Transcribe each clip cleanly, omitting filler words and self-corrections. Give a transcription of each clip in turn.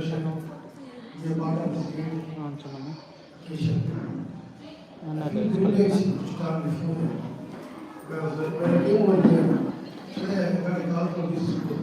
generation be a part of this great occasion. I feel privileged to start before you. Because when I came over here, today I got a call from this school.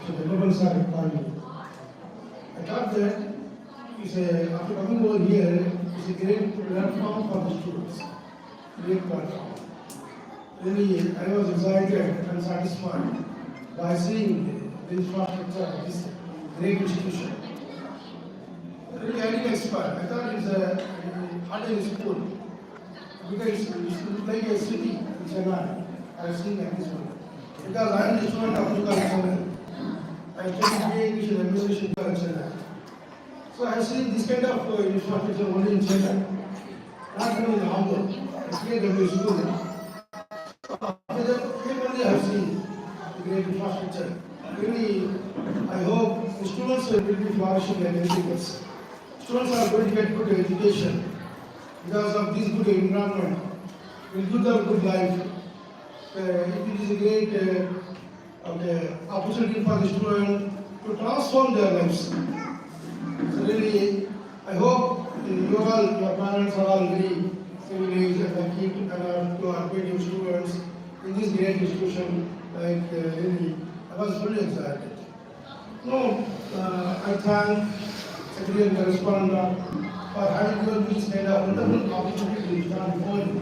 So the local side called me. I thought that after coming over here, it's a great platform for the students. Great platform. Really, I was excited and satisfied by seeing the infrastructure of this great institution. Really, I didn't expect. I thought it's a holiday school because it's like a city in Chennai. I was seeing like this one. Because I am the student of Local Chennai. I studied English and Administration in Chennai. So I have seen this kind of infrastructure only in Chennai, not only in Hamburg. It's KW school. After that, only I have seen the great infrastructure. Really, I hope the students will be flourishing and everything else. Students are going to get good education because of this good environment. Will give them a good life. It is a great opportunity for the student to transform their lives. So really, I hope your parents are all very privileged and keen to admit your students in this great institution. Really, I was fully excited. No, I thank Secretary and Correspondent for having given me this kind of wonderful opportunity to stand before you.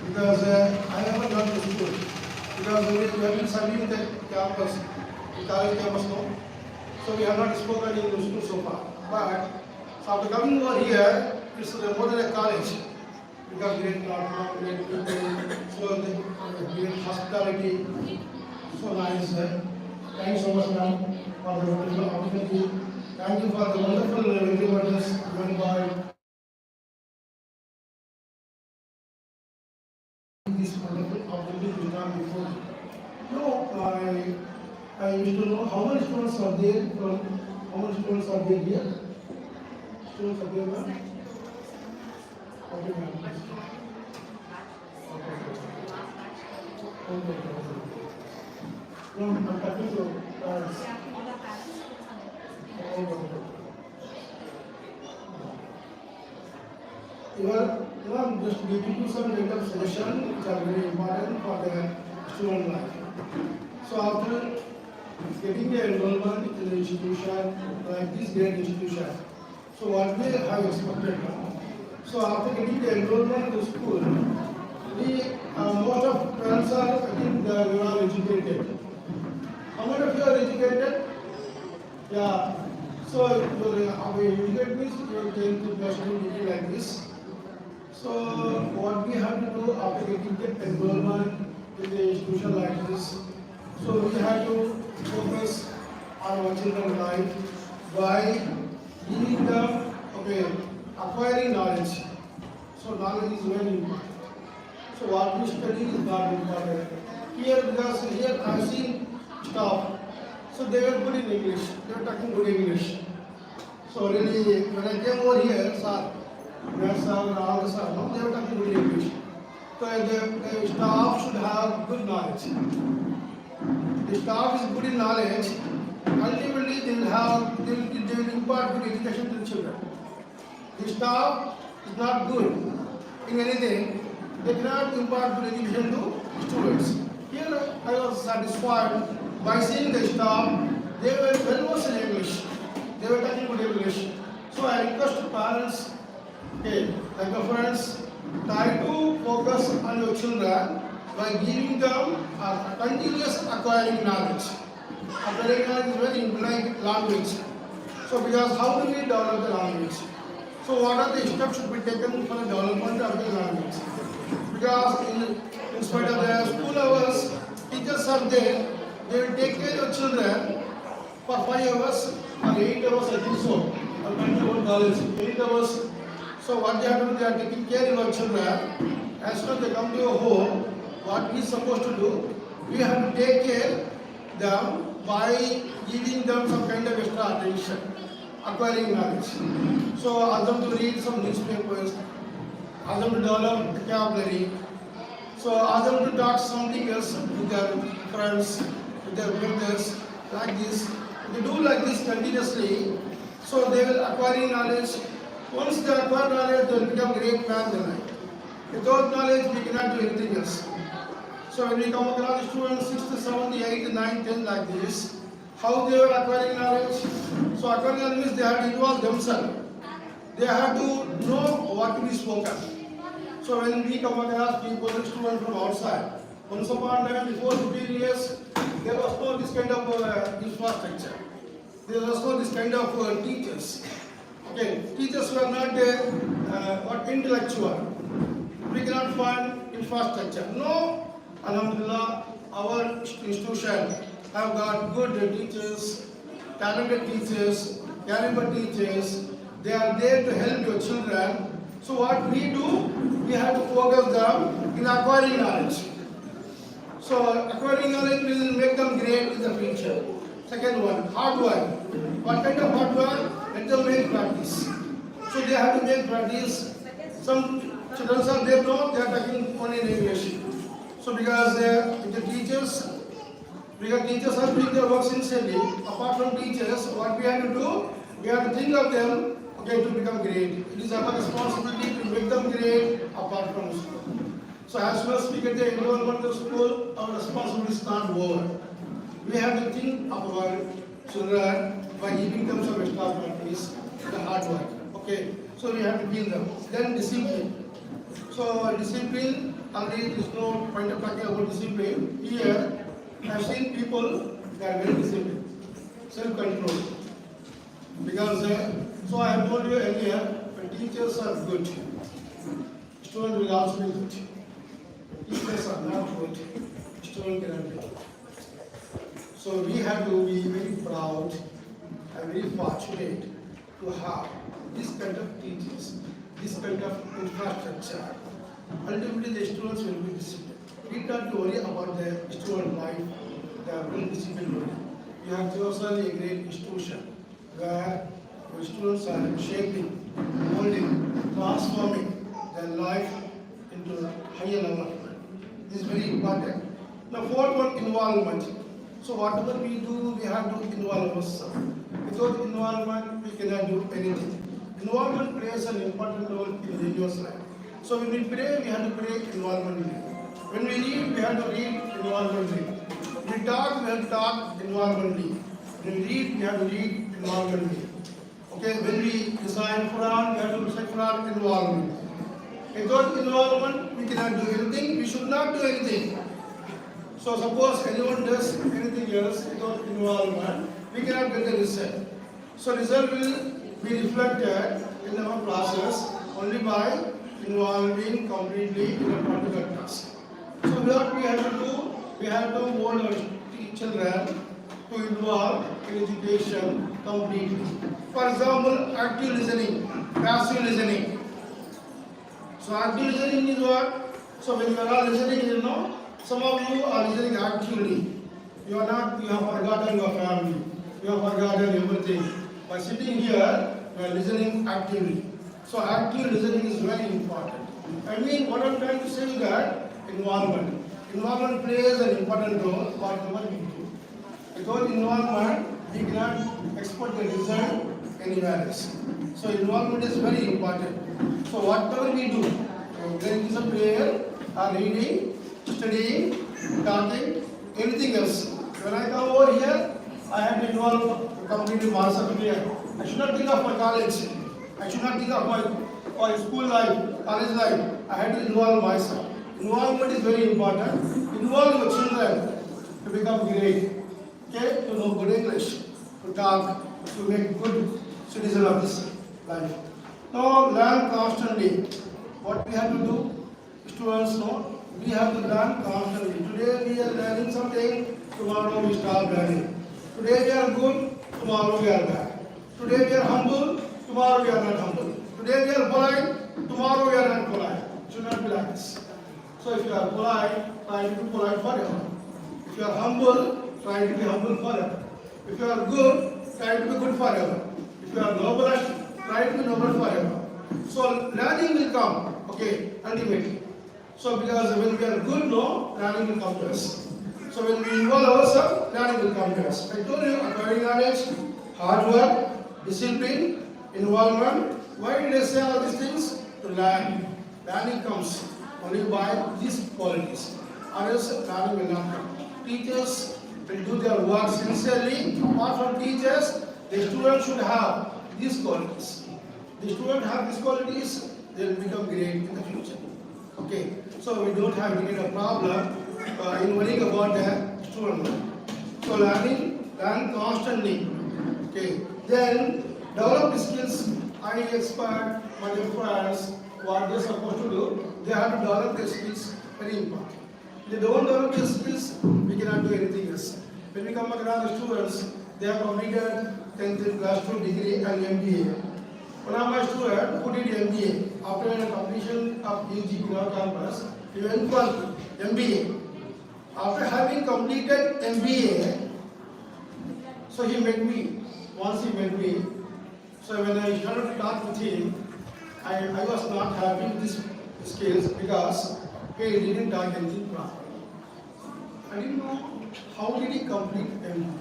Because I haven't gone to school. Because we have been serving the campus, the college campus now. So we have not spoken in the school so far. But so after coming over here, it's more than a college. Because great platform, great people, so the great hospitality, so nice. Thank you so much, ma'am, for the wonderful opportunity. Thank you for the wonderful reminders given by this wonderful opportunity to stand before you. No, I used to know how many students are there how many students are there here? Students are there, ma'am? Okay, ma'am. Okay. No, I'm talking to parents. You are just giving you some kind of suggestion which are very important for the student life. So after getting the enrollment in the institution, like this great institution, so what they have expected now. So after getting the enrollment to school, most of parents are, I think, they are all educated. How many of you are educated? Yeah. So educated means you are going to classroom like this. So what we have to do after getting the enrollment in the institution like this, so we have to focus on our children's life by giving them, acquiring knowledge. So knowledge is very important. So what we study is not important. Here, because here I have seen staff, so they were good in English, they were talking good English. So really, when I came over here, sir, all the sir, no, they were talking good English. So the staff should have good knowledge. The staff is good in knowledge, ultimately they will impart good education to the children. The staff is not good in anything, they cannot impart good education to students. Here I was satisfied by seeing the staff, they were well versed in English, they were talking good English. So I request parents, like your friends, try to focus on your children by giving them a continuous acquiring knowledge. Acquiring knowledge is very like language. So because how do we develop the language? So what are the steps should be taken for the development of the language? Because in spite of the school hours, teachers are there, they will take care of children for 5 hours or 8 hours, I think so. Or 21 college, 8 hours. So what they have to do, they are taking care of our children. As soon as they come to your home, what we are supposed to do, we have to take care of them by giving them some kind of extra attention, acquiring knowledge. So ask them to read some newspapers, ask them to develop vocabulary. So ask them to talk something else with their friends, with their brothers, like this. They do like this continuously, so they will acquire knowledge. Once they acquire knowledge, they will become great man in life. Without knowledge, we cannot do anything else. So when we come across students 6th, 7th, 8th, 9th, 10th like this, how they were acquiring knowledge? So acquiring knowledge means they have to involve themselves. They have to know what to be spoken. So when we come across people, students from outside, once upon a time, before 15 years, there was no this kind of infrastructure. There was no this kind of teachers. Okay, teachers were not intellectual. We cannot find infrastructure. No, Alhamdulillah, our institution have got good teachers, talented teachers, caliber teachers. They are there to help your children. So what we do, we have to focus them in acquiring knowledge. So acquiring knowledge will make them great in the future. Second one, hard work. What kind of hard work? Let them make practice. So they have to make practice. Some children are there, no, they are taking only in English. So because the teachers are doing their work sincerely, apart from teachers, what we have to do, we have to think of them, okay, to become great. It is our responsibility to make them great apart from school. So as soon as we get the enrollment of school, our responsibility is not over. We have to think of our children by giving them some extra practice, the hard work. Okay, so we have to give them. Then discipline. So discipline, already there is no point of talking about discipline. Here, I have seen people, they are very disciplined, self-control. Because, so I have told you earlier, when teachers are good, students will also be good. Teachers are not good, students cannot be good. So we have to be very proud and very fortunate to have this kind of teachers, this kind of infrastructure. Ultimately, the students will be disciplined. We don't worry about the student life, they are well disciplined. You have chosen a great institution where the students are shaping, molding, transforming their life into a higher level. This is very important. Now, fourth one, involvement. So whatever we do, we have to involve ourselves. Without involvement, we cannot do anything. Involvement plays an important role in religious life. So when we pray, we have to pray involvementally. When we read, we have to read involvementally. When we talk, we have to talk involvementally. When we read, we have to read involvementally. Okay, when we recite Quran, we have to recite Quran involvementally. Without involvement, we cannot do anything. We should not do anything. So suppose anyone does anything else without involvement, we cannot get the result. So result will be reflected in our process only by involving completely in a particular task. So what we have to do, we have to mold our children to involve in education completely. For example, active listening, passive listening. So active listening is what? So when you are all listening, you know, some of you are listening actively. You have forgotten your family. You have forgotten everything. By sitting here, you are listening actively. So active listening is very important. I mean, what I'm trying to say is that involvement. Involvement plays an important role whatever we do. Without involvement, we cannot expect the result anywhere else. So involvement is very important. So whatever we do, whether it is a prayer or reading, studying, talking, anything else. When I come over here, I have to involve completely myself here. I should not think of my college. I should not think of my school life, college life. I have to involve myself. Involvement is very important. Involve your children to become great. Okay? To know good English, to talk, to make good citizen of this life. Now learn constantly. What we have to do? Students know. We have to learn constantly. Today we are learning something, tomorrow we stop learning. Today we are good, tomorrow we are bad. Today we are humble, tomorrow we are not humble. Today we are polite, tomorrow we are not polite. It should not be like this. So if you are polite, try to be polite forever. If you are humble, try to be humble forever. If you are good, try to be good forever. If you are noble, try to be noble forever. So learning will come, okay, ultimately. So because when we are good, no, learning will come to us. So when we involve ourselves, learning will come to us. I told you, acquiring knowledge, hard work, discipline, involvement. Why did I say all these things? To learn. Learning comes only by these qualities. Or else learning will not come. Teachers will do their work sincerely. Apart from teachers, the students should have these qualities. The student have these qualities, they will become great in the future. Okay, so we don't have any problem in worrying about the student. So learn constantly. Okay, then develop the skills. I expect my friends what they are supposed to do. They have to develop their skills. Very important. If they don't develop their skills, we cannot do anything else. When we come across the students, they have completed 10th class 2 degree and MBA. One of my students who did MBA after the completion of UG in our campus, he went for MBA. After having completed MBA, so he met me. Once he met me, so when I started to talk with him, I was not happy with his skills because he didn't talk anything properly. I didn't know how did he complete MBA.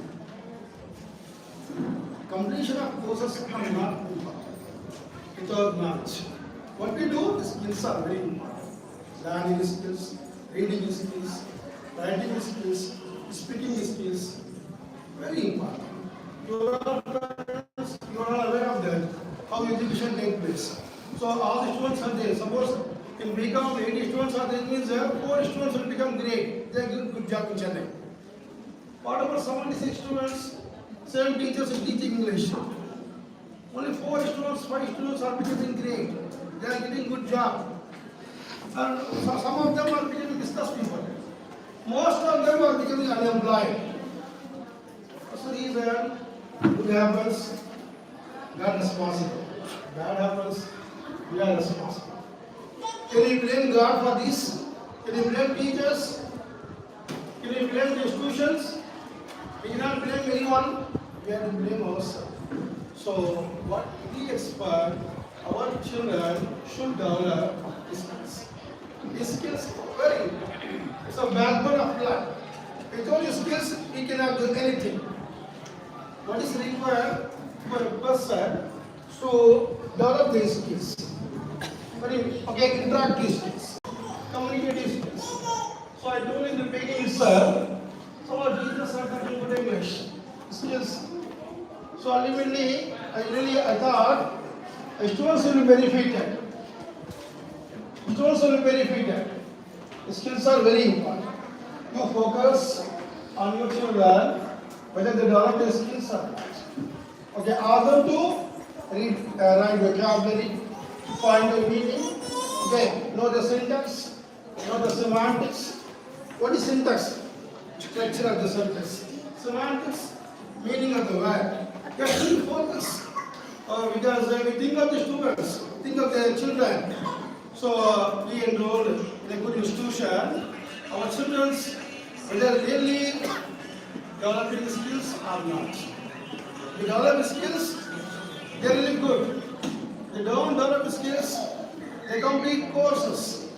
Completion of courses are not important without knowledge. What we do, the skills are very important. Learning skills, reading skills, writing skills, speaking skills, very important. You are aware of that, how education takes place. So all the students are there. Suppose in BCom 80 students are there, means 4 students will become great. They do good job in Chennai. What about 76 students? 7 teachers are teaching English. Only 4 students, 5 students are becoming great. They are getting good job. And some of them are becoming business people. Most of them are becoming unemployed. So these are good happens, God is responsible. Bad happens, we are responsible. Can you blame God for this? Can you blame teachers? Can you blame the institutions? We cannot blame anyone. We have to blame ourselves. So what we expect our children should develop is skills. These skills are very important. It's a backbone of life. Without these skills, we cannot do anything. What is required for a person to develop these skills? Okay, interactive skills, communicative skills. So I told in the beginning, sir, some of teachers are talking good English skills. So ultimately, I thought students will be benefited. Students will be benefited. Skills are very important. You focus on your children, whether they develop their skills or not. Okay, ask them to read, write vocabulary, find the meaning. Okay, know the syntax, know the semantics. What is syntax? Structure of the sentence. Semantics, meaning of the word. Just to focus. Because we think of the students, think of the children. So we enrolled in a good institution. Our children, whether really developing skills or not. They develop skills, they are really good. They don't develop skills, they complete courses.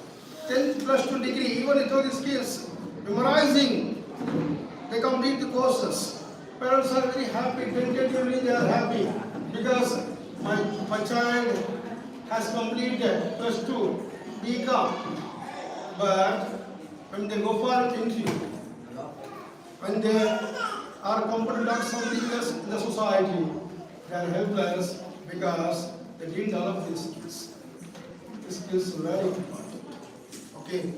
10th plus 2 degree, even without the skills, memorizing, they complete the courses. Parents are very happy, tentatively they are happy because my child has completed plus 2 BCom. But when they go for interview, when they are competent on something else in the society, they are helpless because they didn't develop these skills. These skills are very important. Okay,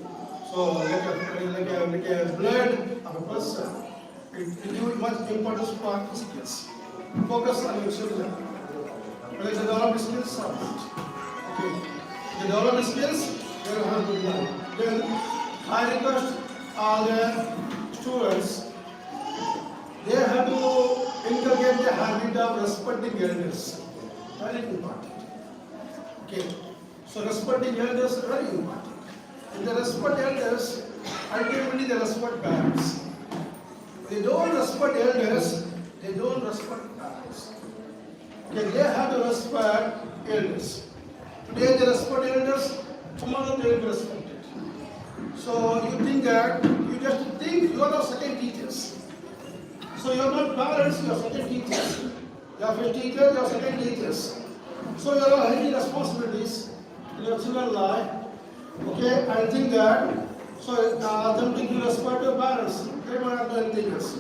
so like a blood of a person, it gives much importance for skills. Focus on your children. Whether they develop skills or not. Okay, they develop skills, they will have good life. Then I request all the students, they have to inculcate the habit of respecting elders. Very important. Okay, so respecting elders is very important. If they respect elders, ultimately they respect parents. If they don't respect elders, they don't respect parents. Okay, they have to respect elders. Today they respect elders, tomorrow they will be respected. So you think that you just think you are the second teachers. So you are not parents, you are second teachers. You are first teachers, you are second teachers. So you are having responsibilities in your children's life. Okay, I think that. So them to give respect to parents. They are not doing things.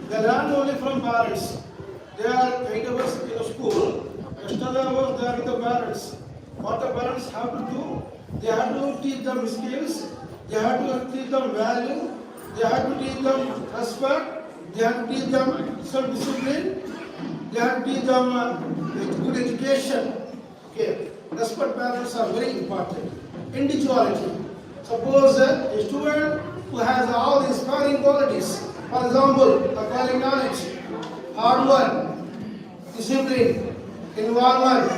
They learn only from parents. They are 8 hours in the school. Extra hours they are with the parents. What the parents have to do? They have to teach them skills. They have to teach them value. They have to teach them respect. They have to teach them self-discipline. They have to teach them good education. Okay, respect parents are very important. Individuality. Suppose a student who has all the inspiring qualities, for example, acquiring knowledge, hard work, discipline, environment.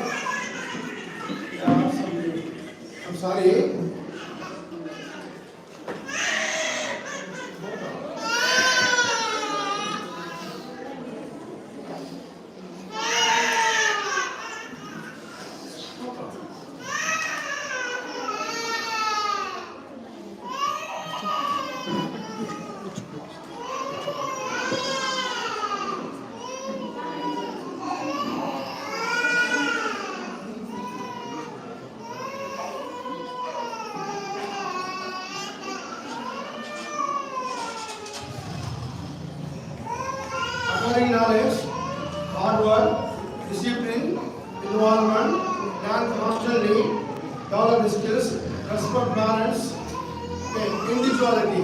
I'm sorry. Acquiring knowledge, hard work, discipline, involvement, learn constantly, develop skills, respect parents, okay, individuality.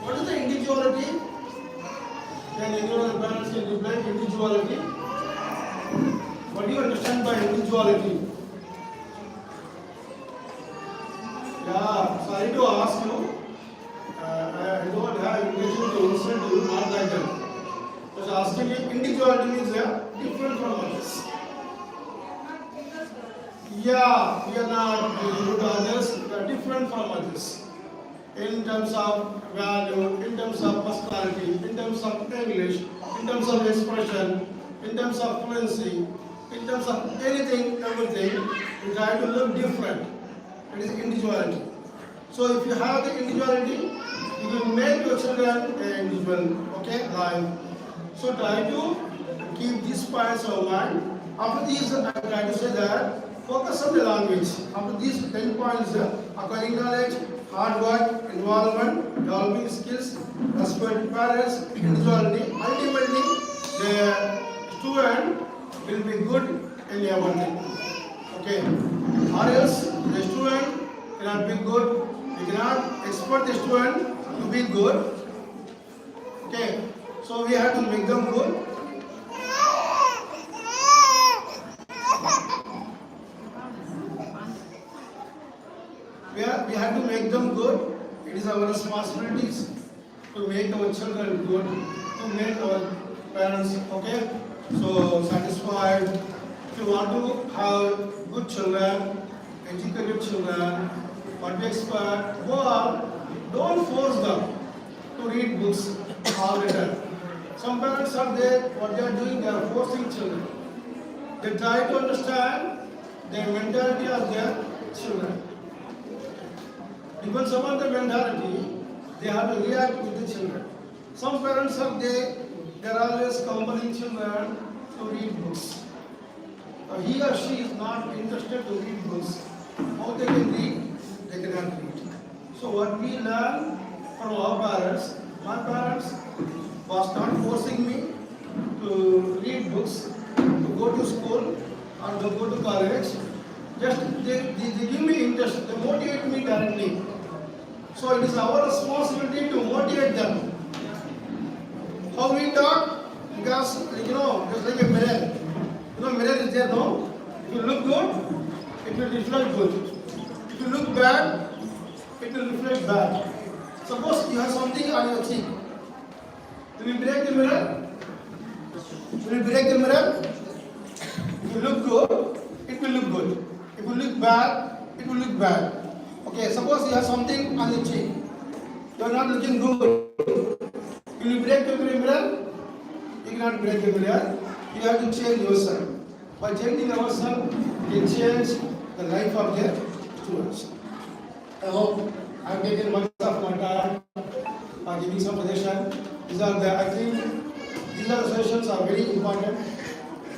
What is the individuality? Can anyone of the parents can define individuality? What do you understand by individuality? Yeah, sorry to ask you. I don't have intention to insult you, not like that. Just asking you, individuality means different from others. Yeah, we are not good to others, we are different from others. In terms of value, in terms of personality, in terms of English, in terms of expression, in terms of fluency, in terms of anything, everything, we try to look different. It is individuality. So if you have the individuality, you will make your children individual, okay, life. So try to keep these points of mind. After these, I try to say that focus on the language. After these 10 points, acquiring knowledge, hard work, involvement, developing skills, respect parents, individuality. Ultimately, the student will be good in everything. Okay. Or else the student cannot be good. We cannot expect the student to be good. Okay. So we have to make them good. We have to make them good. It is our responsibilities to make our children good, to make our parents, okay, so satisfied. If you want to have good children, educated children, what we expect, go on, don't force them to read books all the time. Some parents are there, what they are doing, they are forcing children. They try to understand the mentality of their children. Depends upon the mentality, they have to react with the children. Some parents are there, they are always compelling children to read books. He or she is not interested to read books. How they can read? They cannot read. So what we learn from our parents, my parents was not forcing me to read books, to go to school or to go to college. Just they give me interest, they motivate me directly. So it is our responsibility to motivate them. How we talk? Because just like a mirror. Mirror is there, no? If you look good, it will reflect good. If you look bad, it will reflect bad. Suppose you have something on your cheek. Will you break the mirror? Will you break the mirror? If you look good, it will look good. If you look bad, it will look bad. Okay, suppose you have something on your cheek. You are not looking good. Will you break the mirror? You cannot break the mirror. You have to change yourself. By changing ourselves, we change the life of the students. I hope I have taken much of my time. giving some suggestion. I think these are the suggestions are very important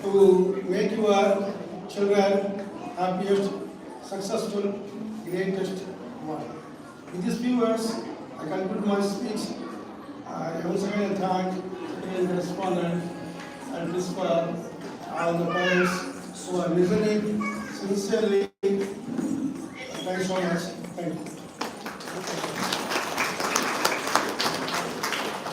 to make your children happiest, successful, greatest one. With these few words, I conclude my speech. I once again thank the respondent and principal, all the parents who are listening sincerely. Thanks so much.